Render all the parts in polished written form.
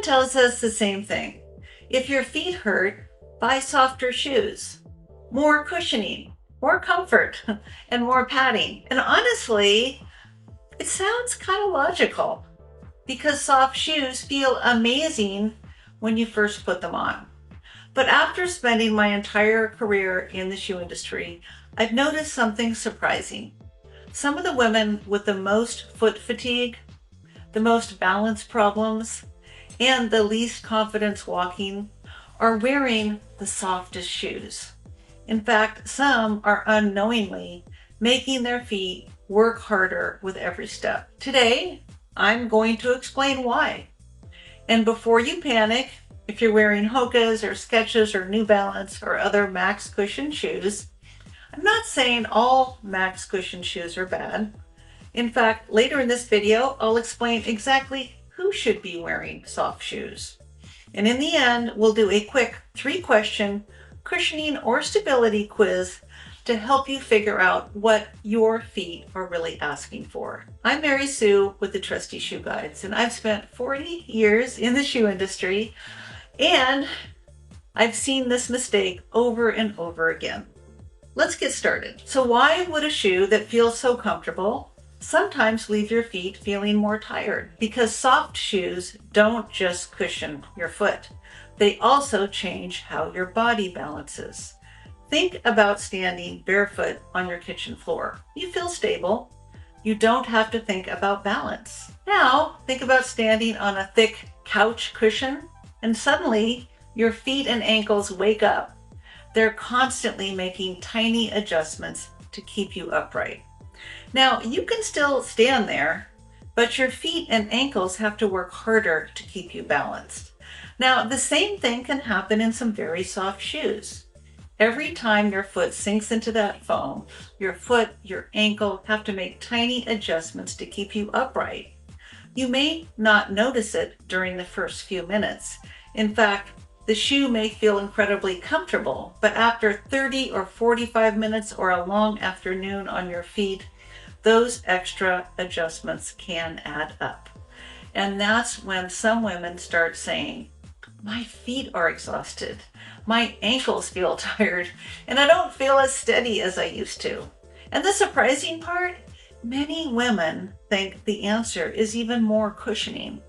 tells us the same thing. If your feet hurt, buy softer shoes, more cushioning, more comfort, and more padding. And honestly, it sounds kind of logical because soft shoes feel amazing when you first put them on. But after spending my entire career in the shoe industry, I've noticed something surprising. Some of the women with the most foot fatigue, the most balance problems, and the least confidence walking are wearing the softest shoes. In fact, some are unknowingly making their feet work harder with every step. Today, I'm going to explain why. And before you panic, if you're wearing HOKAs or Skechers or New Balance or other max cushion shoes, I'm not saying all max cushion shoes are bad. In fact, later in this video, I'll explain exactly who should be wearing soft shoes. And in the end, we'll do a quick 3-question cushioning or stability quiz to help you figure out what your feet are really asking for. I'm Mary Sue with the Trusty Shoe Guides, and I've spent 40 years in the shoe industry, and I've seen this mistake over and over again. Let's get started. So why would a shoe that feels so comfortable sometimes leave your feet feeling more tired? Because soft shoes don't just cushion your foot. They also change how your body balances. Think about standing barefoot on your kitchen floor. You feel stable. You don't have to think about balance. Now, think about standing on a thick couch cushion, and suddenly your feet and ankles wake up. They're constantly making tiny adjustments to keep you upright. Now, you can still stand there, but your feet and ankles have to work harder to keep you balanced. Now, the same thing can happen in some very soft shoes. Every time your foot sinks into that foam, your foot, your ankle have to make tiny adjustments to keep you upright. You may not notice it during the first few minutes. In fact, the shoe may feel incredibly comfortable, but after 30 or 45 minutes or a long afternoon on your feet, those extra adjustments can add up. And that's when some women start saying, my feet are exhausted, my ankles feel tired, and I don't feel as steady as I used to. And the surprising part, many women think the answer is even more cushioning.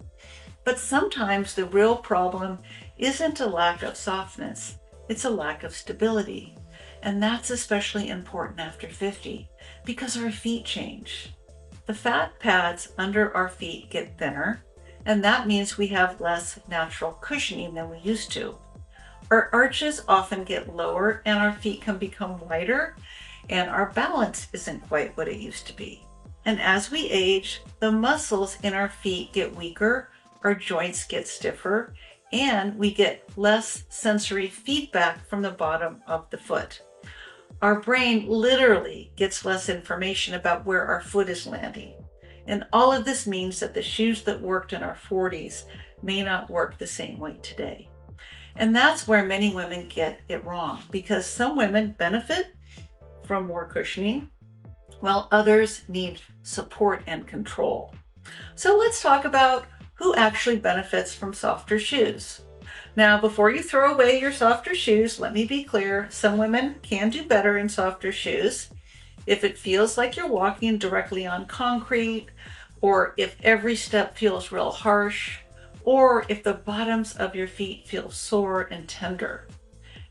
But sometimes the real problem isn't a lack of softness, it's a lack of stability. And that's especially important after 50 because our feet change. The fat pads under our feet get thinner, and that means we have less natural cushioning than we used to. Our arches often get lower and our feet can become wider, and our balance isn't quite what it used to be. And as we age, the muscles in our feet get weaker, our joints get stiffer, and we get less sensory feedback from the bottom of the foot. Our brain literally gets less information about where our foot is landing. And all of this means that the shoes that worked in our 40s may not work the same way today. And that's where many women get it wrong, because some women benefit from more cushioning, while others need support and control. So let's talk about who actually benefits from softer shoes. Now, before you throw away your softer shoes, let me be clear, some women can do better in softer shoes. If it feels like you're walking directly on concrete, or if every step feels real harsh, or if the bottoms of your feet feel sore and tender.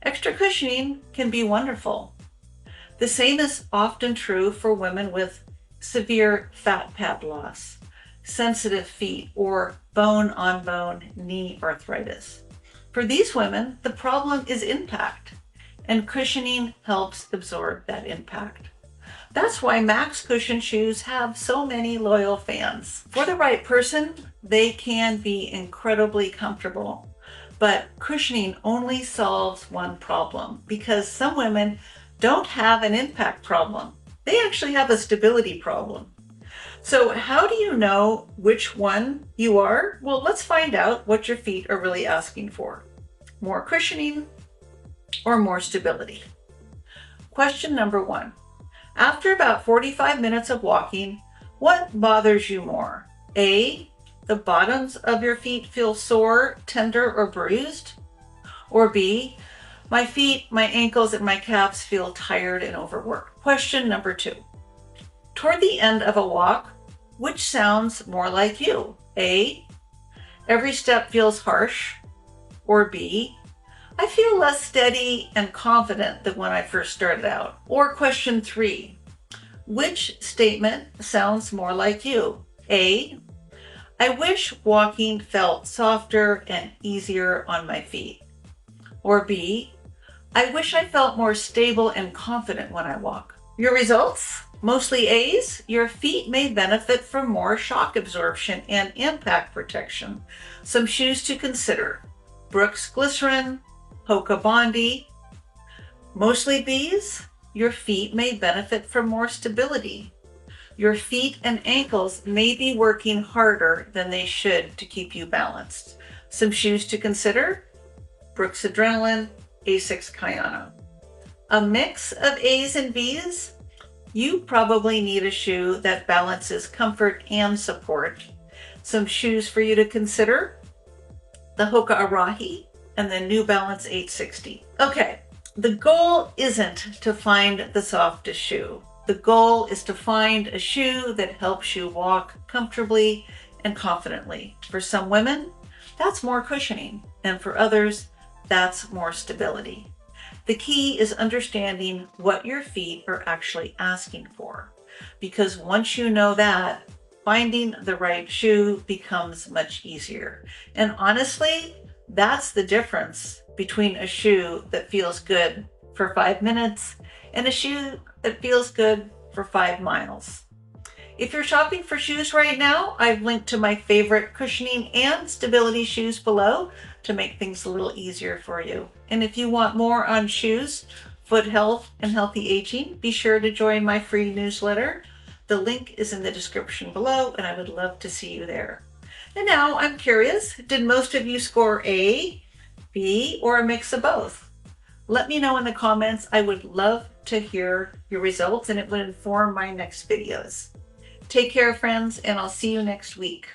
Extra cushioning can be wonderful. The same is often true for women with severe fat pad loss, sensitive feet, or bone-on-bone knee arthritis. For these women, the problem is impact, and cushioning helps absorb that impact. That's why max cushion shoes have so many loyal fans. For the right person, they can be incredibly comfortable, but cushioning only solves one problem because some women don't have an impact problem. They actually have a stability problem. So how do you know which one you are? Well, let's find out what your feet are really asking for. More cushioning or more stability? Question number 1. After about 45 minutes of walking, what bothers you more? A, the bottoms of your feet feel sore, tender, or bruised? Or B, my feet, my ankles, and my calves feel tired and overworked? Question number 2. Toward the end of a walk, which sounds more like you? A, every step feels harsh. Or B, I feel less steady and confident than when I first started out. Or question 3, which statement sounds more like you? A, I wish walking felt softer and easier on my feet. Or B, I wish I felt more stable and confident when I walk. Your results? Mostly A's. Your feet may benefit from more shock absorption and impact protection. Some shoes to consider: Brooks Glycerin, HOKA Bondi. Mostly B's. Your feet may benefit from more stability. Your feet and ankles may be working harder than they should to keep you balanced. Some shoes to consider: Brooks Adrenaline, ASICS Kayano. A mix of A's and B's? You probably need a shoe that balances comfort and support. Some shoes for you to consider: the HOKA Arahi and the New Balance 860. Okay, the goal isn't to find the softest shoe. The goal is to find a shoe that helps you walk comfortably and confidently. For some women, that's more cushioning, and for others, that's more stability. The key is understanding what your feet are actually asking for, because once you know that, finding the right shoe becomes much easier. And honestly, that's the difference between a shoe that feels good for 5 minutes and a shoe that feels good for 5 miles. If you're shopping for shoes right now, I've linked to my favorite cushioning and stability shoes below to make things a little easier for you. And if you want more on shoes, foot health, and healthy aging, be sure to join my free newsletter. The link is in the description below, and I would love to see you there. And now I'm curious, did most of you score A, B, or a mix of both? Let me know in the comments. I would love to hear your results, and it would inform my next videos. Take care, friends, and I'll see you next week.